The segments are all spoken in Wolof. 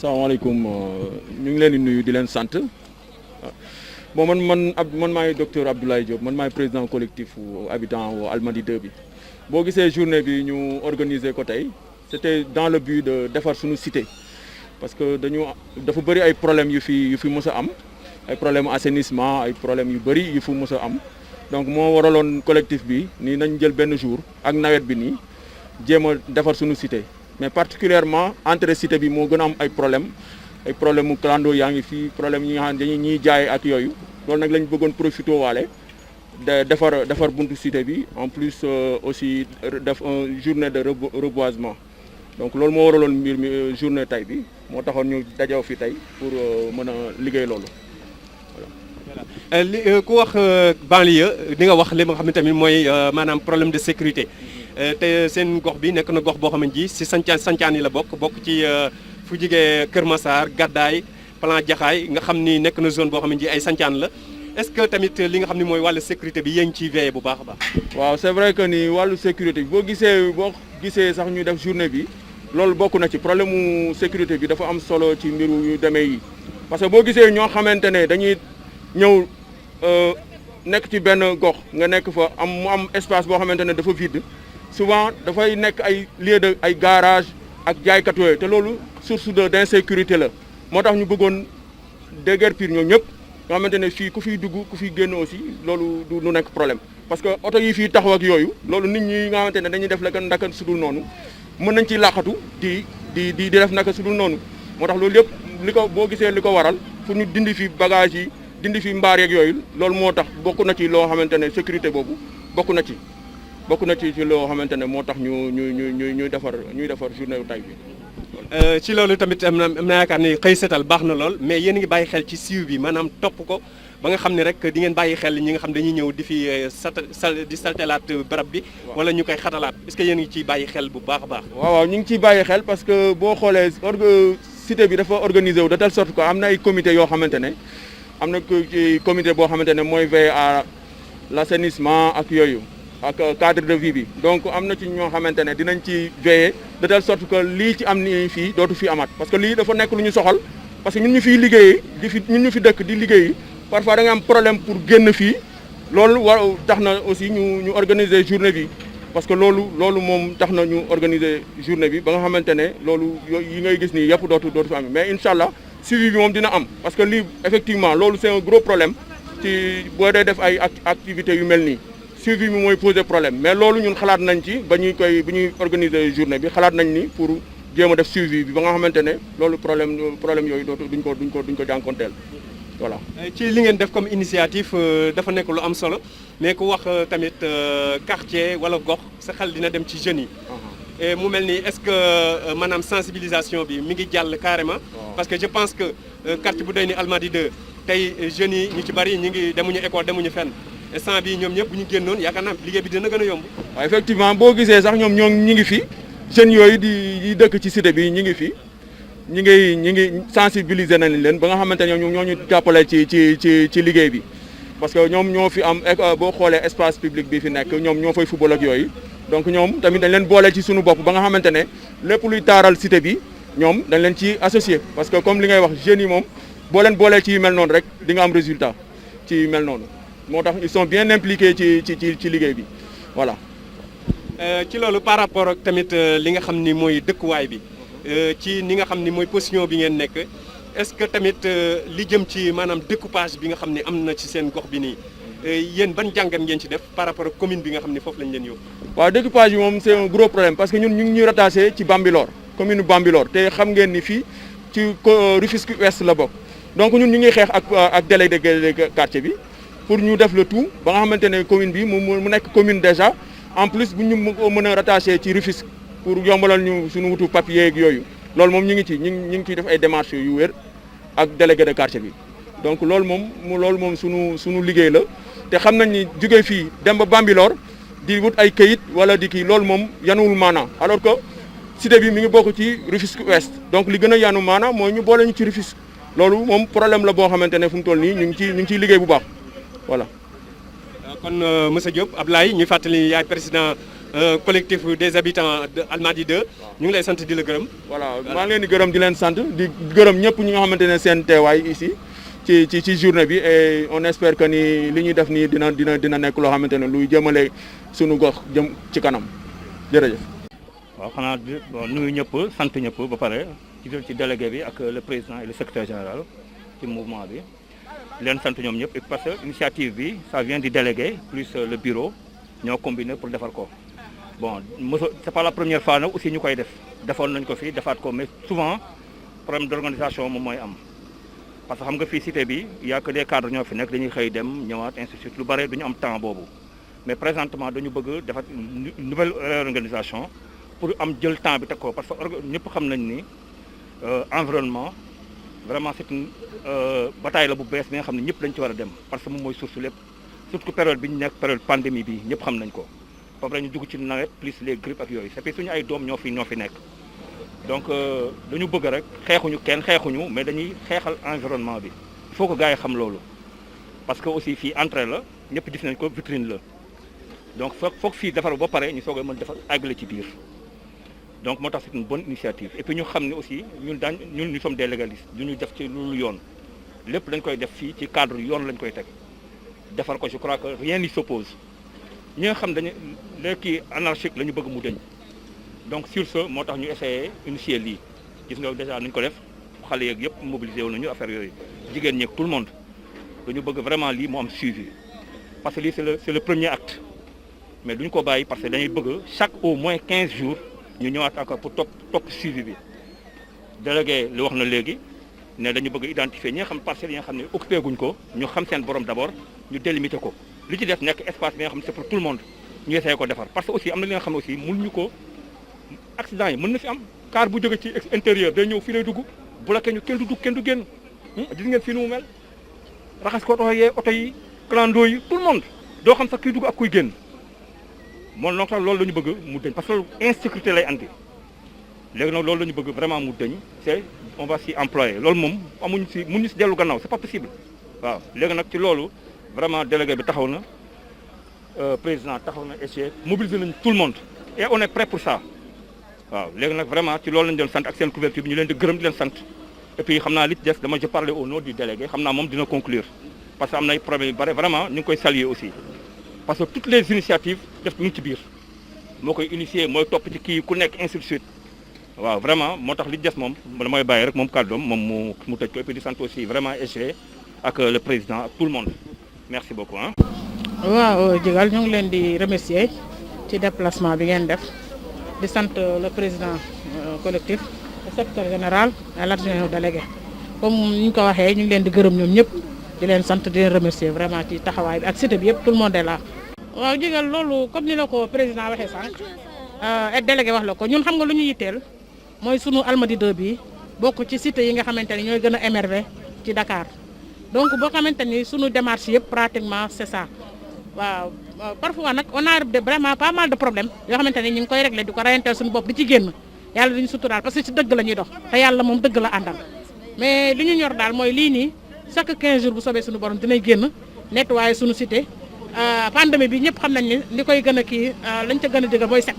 salaamaaleykum ñu ngi leen di nuyu di leen sant bon man maay docteur Abdoulaye Diop man maay président collectif habitant wu Almadies 2 bi boo gisee journée bi ñu organiser ko tey c'était dans le but de defar suñu cité parce que dafa bëri ay problèmes yu fi mës a am ay problème assainissement ay problèmes yu bëri yu fi mës a am donc moo waraloon collectif bi nii nañ jël benn jour ak nawet bi nii jéem a defar suñu cité mais particulièrement entrée cité bi moo gën a am ay problème mu clando yaa ngi fii problème yi nga xam ne dañuy ñiy jaay ak yooyu loolu nag lañ bëggoon profité waale defar buntu cité bi en plus aussi def un journée de reboisement donc loolu moo waraloon mbir mi journée tey bi moo taxoon ñu dajaw fi tey pour mën a liggéey loolu voilà. Ku wax banlieue di nga wax li nga xam ne tamit mooy maanaam problème de sécurité te seen gox bi nekk na gox boo xam ne ji si sancaan yi la bokk ci fu jigee Kër Massar Gàddaay Plan Jaxaay nga xam ni nekk na zone boo xam ne ji ay sancaan la est-ce que tamit li nga xam ne mooy wàllu sécurité bi yéen ciy veillé bu baax a baax. waaw c'est vrai que ni wàllu sécurité bi boo gisee sax ñu def journée bi loolu bokk na ci problème mu sécurité bi dafa am solo ci mbiru yu demee yi parce que boo gisee ñoo xamante ne dañuy ñëw nekk ci benn gox nga nekk fa mu am espace boo xamante ne dafa vide souvent dafay nekk ay lieu de ay garage ak jaaykat yooyu te loolu source d'insécurité la moo tax ñu bëggoon déguerpir ñoom ñëpp nga xamante ne fii ku fiy dugg ku fiy génn aussi loolu du nekk problème parce que oto yi fii taxaw ak yooyu loolu nit ñi nga xamante ne dañuy def la naka sudul noonu mën nañ ci làqatu di def naka sudul noonu moo tax loolu yëpp boo gisee li ko waral pour ñu dindi fi bagage yi dindi fi mbaar yeeg yooyu loolu moo tax bokk na ci loo xamante ne sécurité boobu bokk na ci loo xamante ne moo tax ñuy defar journée wu tay bi. ci loolu tamit am na yaakaar ni xëy setal baax na lool mais yéen ngi bàyyi xel ci suivi bi maanaam topp ko ba nga xam ne rek di ngeen bàyyi xel ñi nga xam dañuy ñëw di fi di saltelaat barab bi. wala ñu koy xatalaat est-ce que yéen ngi ciy bàyyi xel bu baax a baax. waaw ñu ngi ciy bàyyi xel parce que boo xoolee cité bi dafa organisé wu de telle sorte que am na ay comité yoo xamante ne am na comité boo xamante ne mooy veiller à l'assainissement ak yooyu. ak cadre de vie bi donc am na ci ñoo xamante ne dinañ ci veiller de telle sorte que lii ci am ni fii dootu fi amaat parce que lii dafa nekk lu ñu soxal parce que ñun ñu fiy liggéeyee ñun ñu fi dëkk di liggéeyi parfois da nga am problème pour génn fii loolu tax na aussi ñu organiser journée bi parce que loolu moom tax na ñu organiser journée bi ba nga xamante ne loolu yi ngay gis nii yëpp dootu fi am mais incha allah suivi bi moom dina am parce que lii effectivement loolu c'est un gros problème ci boo dee def ay activités yu mel nii. suivi bi mooy poser problème mais loolu ñun xalaat nañ ci bi ñuy organiser journée bi xalaat nañ ni pour jéem a def suivi bi ba nga xamante ne loolu problème yooyu duñ ko jànkonteel voilà. ci li ngeen def comme initiative dafa nekk lu am solo mais ku wax tamit quartier wala gox sa xel dina dem ci jeunes yi. et mu mel ni est-ce que maanaam sensibilisation bi mi ngi jàll carrément. parce que je pense que quartier bu doy ni Almadies 2 tey jeunes yi ñu ci bari ñu ngi demuñu école demuñu fenn. instant bi ñoom ñëpp bu ñu génnoon yaakaar naa liggéey bi dina gën a yomb. waaw effectivement boo gisee sax ñoom ñi ngi fi jeunes yooyu di dëkk ci cité bi ñi ngi fi ñi ngi sensibiliser nañ leen ba nga xamante ne ñoo ñu jàppale ci liggéey bi parce que ñoom ñoo fi am boo xoolee espace public bi fi nekk ñoom ñoo fay football ak yooyu donc ñoom tamit dañ leen boole ci suñu bopp ba nga xamante ne lépp luy taaral cité bi ñoom dañ leen ci associé parce que comme li ngay wax jeunes yi moom boo leen boolee ci yu mel noonu rek di nga am résultat ci yu mel noonu. moo tax ils sont bien impliqués ci liggéey bi voilà. ci loolu par rapport ak tamit li nga xam ni mooy dëkkuwaay bi ci ni nga xam ni mooy position bi ngeen nekk est-ce que tamit li jëm ci maanaam découpage bi nga xam ni am na ci seen gox bi nii yéen ban jàngat ngeen ci def par rapport ak commune bi nga xam ni foofu lañ leen yóbbu. waaw découpage bi moom c'est un gros problème parce que ñun ñu ngi ñuy rattaché ci Bambilor commune Bambilor te xam ngeen ni fii ci Rufisque Ouest la bokk donc ñun ñu ngi xeex ak délégué de quartier bi. pour ñu def le tout ba nga xamante ne commune bi mu nekk commune déjà en plus bu ñu mën a rattaché ci Rufisque pour yombalal ñu suñu wutu papier ak yooyu loolu moom ñu ngi ciy def ay démarches yu wér ak délégué de quartier bi donc loolu moom suñu liggéey la te xam nañ ni jóge fii dem ba Bambilor di wut ay këyit wala di kii loolu moom yanuwul maanaam alors que cité bi mi ngi bokk ci Rufisque Ouest donc li gën a yanu maanaam mooy ñu boole ñu ci Rufisque loolu moom problème la boo xamante ne fu mu toll nii ñu ngi ciy liggéey bu baax. voilà. kon monsieur Diop Ablaye ñu fàttali yaay président collectif des habitants de Almadies 2 ñu ngi lay sant di la gërëm. voilà maa ngi leen di gërëm di leen sant di gërëm ñëpp ñi nga xamante ne seen teewaay ici ci journée bi et on espère que ni li ñuy def nii dina nekk loo xamante ne luy jëmale sunu gox jëm ci kanam jërëjëf. waaw xanaa nuyu ñëpp sant ñëpp ba pare ci délégué bi ak le président et le secrétaire général ci mouvement bi leen sant ñoom ñëpp parce que initiative bi ça vient du délégué plus le bureau ñoo combiné pour defar ko bon c'est pas la première fois nag aussi ñu koy defoon nañ ko fii defaat ko mais souvent problème d'organisation moom mooy am parce que xam nga fii cité bi y a que des cadres ñoo fi nekk dañuy xëy dem ñëwaat ainsi de suite lu bare duñu am temps boobu mais présentement dañu bëgg defar une nouvelle réorganisation pour am jël temps bi teg ko parce que ñëpp xam nañ ni environnement vraiment c'est une bataille la bu bees bi nga xam ne ñëpp dañ ci war a dem parce que moom mooy source lépp surtout période bi ñu nekk période pandémie bi ñëpp xam nañ ko foofu la ñu dugg ci nawet plus les grippes ak yooyu c'est puis suñu ay doom ñoo fi nekk donc dañu bëgg rek xeexuñu mais dañuy xeexal environnement bi il faut que gars yi xam loolu parce que aussi fii entrée la ñëpp gis nañ ko vitrine la donc foog fii defar ba pare ñu soog a mën defar àggale ci biir donc moo tax c'est une bonne initiative et puis ñu xam ne aussi ñun nous sommes des légalistes du ñu def ci lu yoon lépp dañ koy def fii ci cadre yoon lañ koy teg defar ko je crois que rien n'y s'oppose ñi nga xam dañu léegi anarchique la ñu bëgg mu dëñ donc sur ce moo tax ñu essayé initier lii gis nga déjà nuñ ko def xale yeeg yëpp mobilisé wu nañu affaire yooyu jigéen ñeeg tout le monde dañu bëgg vraiment lii mu am suivi parce que lii c'est le premier acte mais duñ ko bàyyi parce que dañuy bëgg chaque au moins 15 jours ñu ñëwaat encore pour topp suivi bi délégué li wax na léegi ne dañu bëgg identifier ñi nga xam parcelles yi nga xam ne occupé guñ ko ñu xam seen borom d'abord ñu délimiter ko li ci def nekk espace bi nga xam ne c'est pour tout le monde ñu essayé ko defar parce que aussi am na li nga xam ne aussi mënuñu ko accident yi mën na fi am car bu jóge ci intérieur day ñëw fii lay dugg bloqué ñu kenn du dugg kenn du génn gis ngeen fii nu mu mel raxas ko oto yi clando yi tout le monde doo xam sax kuy dugg ak kuy génn moom donc loolu la ñu bëgg mu dëñ parce que insécurité lay andi léegi nag loolu la ñu bëgg vraiment mu dëñ c'est on va s'y employer loolu moom mënuñu si dellu gannaaw c'est pas possible waaw léegi nag ci loolu vraiment délégué bi taxaw na président taxaw na et mobiliser nañu tout le monde et on est prêt pour ça waaw léegi nag vraiment ci loolu lañu doon sant ak seen couverture bi ñu leen di gërëm di leen sant et puis xam naa li ci des dama je parler au nom du délégué xam naa moom dina conclure parce que am na ay problèmes yu bare vraiment ñu ngi koy saluer aussi parce que toutes les initiatives def ñu ngi ci biir moo koy initier mooy topp ci kii ku nekk ainsi de suite waaw vraiment moo tax li des moom damay bàyyi rek moom kàddoom moom mu tëj ko et puis di sant aussi vraiment SG ak le président ak tout le monde merci beaucoup ah. waaw Djigal ñu ngi leen di remercier ci déplacement bi ngeen def di sant le président collectif le secrétaire général et l'adjoint délégué comme ni ñu ko waxee ñu ngi leen di gërëm ñoom ñëpp di leen sant di leen remercier vraiment ci taxawaay bi ak cité bi yëpp tout le monde est là. waaw Djigal loolu comme ni la ko président waxee sànq et délégué wax la ko ñun xam nga lu ñu yitteel mooy sunu Almadies 2 bi bokk ci cité yi nga xamante ni ñooy gën a émerger ci Dakar donc boo xamante ni sunu démarche yëpp pratiquement c'est ça. waaw parfois nag on a vraiment pas mal de problèmes yoo xamante ni ñu ngi koy régler di ko rayanteel suñu bopp di ci génn yàlla duñu suturaal parce que ci dëgg la ñuy dox te yàlla moom dëgg la àndal mais li ñu ñor daal mooy lii nii chaque 15 jours bu soobee suñu borom dinay génn nettoyer suñu cité pandémie bi ñëpp xam nañ ni li koy gën a kii lañ ca gën a dëggal mooy set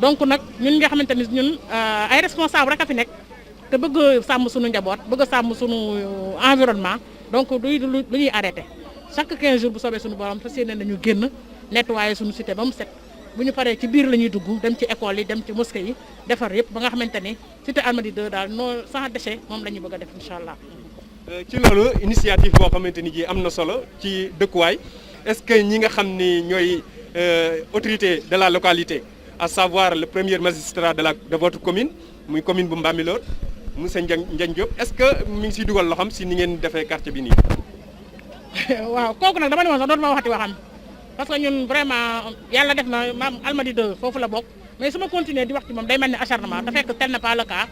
donc nag ñun nga xamante ni ñun ay responsable rek a fi nekk te bëgg sàmm suñu njaboot bëgg sàmm suñu environnement donc lu ñuy arrêté chaque 15 jours bu soobee suñu borom fas yéene nañu génn nettoyer suñu cité ba mu set bu ñu paree ci biir la ñuy dugg dem ci école yi dem ci mosquée yi defar yëpp ba nga xamante ni cité Almadies 2 daal non sans déchet moom la ñu bëgg a def incha allah. ci loolu initiative boo xamante ni ji am na solo ci dëkkuwaay est-ce que ñi nga xam ni ñooy autorité de la localité à savoir le premier magistrat de votre commune muy commune bu Mbambilor monsieur Ndiagne Diop est-ce que mi ngi siy dugal loxoom si ni ngeen defee quartier bi nii. waaw kooku nag dama ne woon sax dootuma waxati waxam parce que ñun vraiment yàlla def na maam Almadies 2 foofu la bokk mais su ma continuer di wax ci moom day mel ni acharnement te fekk tel n'est pas le cas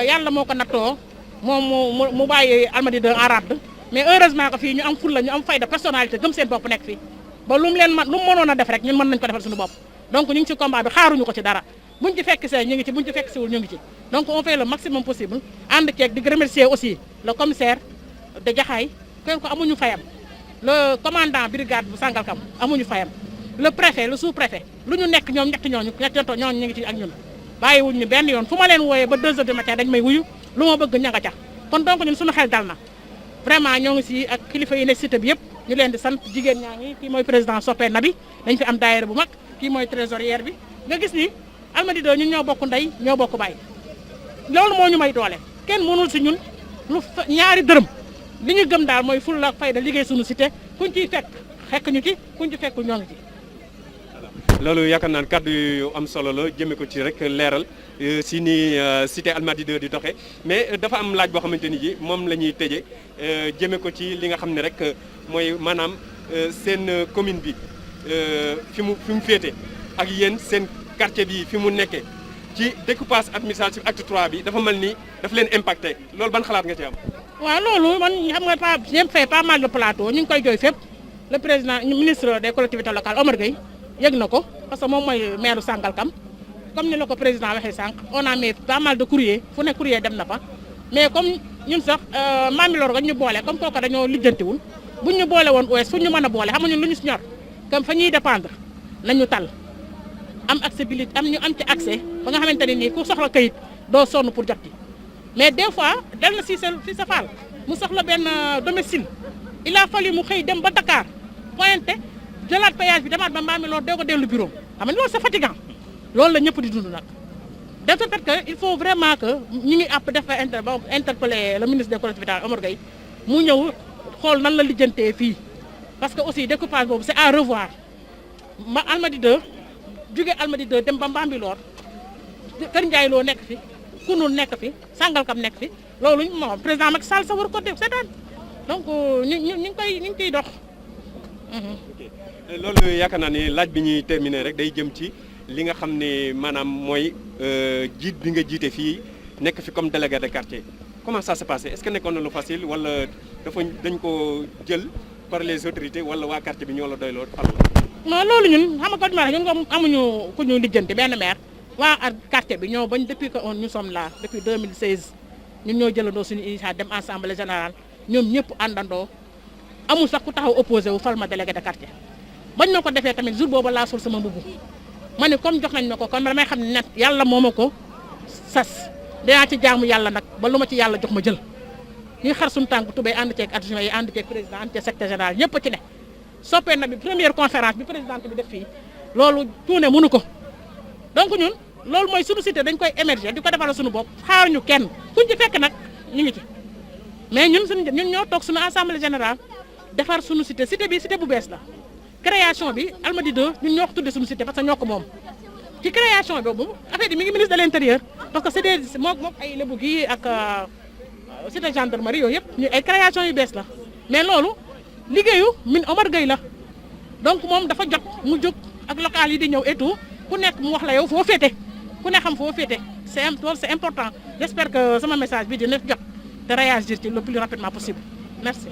yàlla moo ko nattoo moom mu bàyyi Almadies 2 en rade mais heureusement que fii ñu am fulla ñu am fayda personnalité gëm seen bopp nekk fii ba lu mu mënoon a def rek ñun mën nañu ko defal suñu bopp donc ñu ngi ci combat bi xaaruñu ko ci dara buñ ci fekk see ñu ngi ci buñ ci fekk siwul ñu ngi ci donc on fait le maximum possible ànd ceeg di remercier aussi le commissaire de Jaxaay kenn ko amuñu fayam le commandant brigade bu Sangalkam amuñu fayam le préfet le sous-préfet lu ñu nekk ñoom ñetti ñooñu ñu ngi ci ak ñun bàyyiwuñ ñu benn yoon fu ma leen wooyee ba 2 heures du matin dañ may wuyu lu ma bëgg ña nga ca kon donc ñun suñu xel dal na vraiment ñoo ngi si ak kilifa yi ne cité bi yëpp ñu leen di sant jigéen ñaa ngi kii mooy président soppee na bi dañ fi am daayira bu mag kii mooy trésorière bi nga gis ni Almadies 2 ñun ñoo bokk ndey ñoo bokk baay loolu moo ñu may doole kenn mënul si ñun lu ñaari dërëm li ñu gëm daal mooy fulla ak fayda liggéey suñu cité kuñ ciy fekk ñu ci kuñ ci fekk ñoo ngi ci. loolu yaakaar naa ne kàddu yu am solo la jëmee ko ci rek leeral si ni cité Almadies 2 di doxee mais dafa am laaj boo xamante ni ji moom la ñuy tëjee jëmee ko ci li nga xam ne rek mooy maanaam seen commune bi fi mu féete ak yéen seen quartier bi fi mu nekkee ci découpage administratif acte 3 bi dafa mel ni dafa leen impacté loolu ban xalaat nga ci am. waaw loolu man xam nga j'ai fait pas mal de plateau ñu ngi koy jooy fépp le président ministre des collectivités locales Omar Gueye yëg na ko parce que moom mooy maire Sangalkam comme ni la ko président waxee sànq on a mis pas mal de courrier fu ne courrier dem na fa mais comme ñun sax Mamilor nga ñu boole comme kooku dañoo lijjantiwul buñ ñu boole woon OS fu ñu mën a boole xam nga ñun lu ñu si ñor comme fa ñuy dépendre nañu tal am accessibilité ñu am ci accès ba nga xamante ne nii ku soxla kayit doo sonn pour jot ci mais des fois dal na si sa faal mu soxla benn domicile il a fallu mu xëy dem ba Dakar pointé jëlaat péage bi demaat ba Mamilor doo ko dellu bureau xam nga loolu c'est fatigant loolu la ñëpp di dund nag de ce fait que il faut vraiment que ñu ngi àpp def interpeller le ministre des collectivités Omar Gueye mu ñëw xool nan la lijjantee fii parce que aussi découpage boobu c'est à revoir ma Almadies 2 jóge Almadies 2 dem ba Bambilor Kër Ndiaye loo nekk fi Kounoune nekk fi Sangalkam nekk fi loolu moom président Macky Sall sa war ko def seetaan donc ñu ngi koy dox. loolu yaakaar naa ni laaj bi ñuy terminer rek day jëm ci li nga xam ne maanaam mooy jiit bi nga jiite fii nekk fi comme délégué de quartier comment ça s'est passé est-ce que nekkoon na lu facile wala dañ ko jël par les autorités wala waa quartier bi ñoo la doyloo fal la. non loolu ñun xam nga Côte ñun amuñu ku ñu lijjanti benn maire waa quartier bi ñoo bañ depuis que nous sommes là depuis 2016 ñun ñoo jëlandoo suñu initiative dem assemblée générale ñoom ñëpp àndandoo amul sax ku taxaw opposé wu fal ma délégué de quartier bañ na ko defee tamit jour boobu laa sol sama mbubu ma ne comme jox nañ ma ko kon damay xam ne nag yàlla moo ma ko sas dinaa ci jaamu yàlla nag ba lu ma ci yàlla jox ma jël ñuy xar suñu tànk tubéy ànd ceeg adjoint yi ànd ceeg président ànd ceeg secrétaire général ñëpp ci ne soppee na bi première conférence bi présidente bi def fii loolu tuune mënu ko donc ñun loolu mooy suñu cité dañ koy émerger di ko defal suñu bopp xaaruñu kenn kuñ ci fekk nag ñu ngi ci mais ñun ñoo toog suñu assemblée générale defar suñu cité bi cité bu bees la création bi Almadies 2 ñun ñoo ko tuddee suñu cité parce que ñoo ko moom ci création boobu affaire yi mi ngi ministre de l'intérieur parce que c'est des moom ay lébu gi ak cité gendarmerie yooyu yëpp ñu ay création yu bees la mais loolu liggéeyu Omar Gueye la donc moom dafa jot mu jóg ak local yi di ñëw et tout ku nekk mu wax la yow foo féete ku ne xam foo féete c'est important j'espère que sama message bi dina jot te réagir ci le plus rapidement possible merci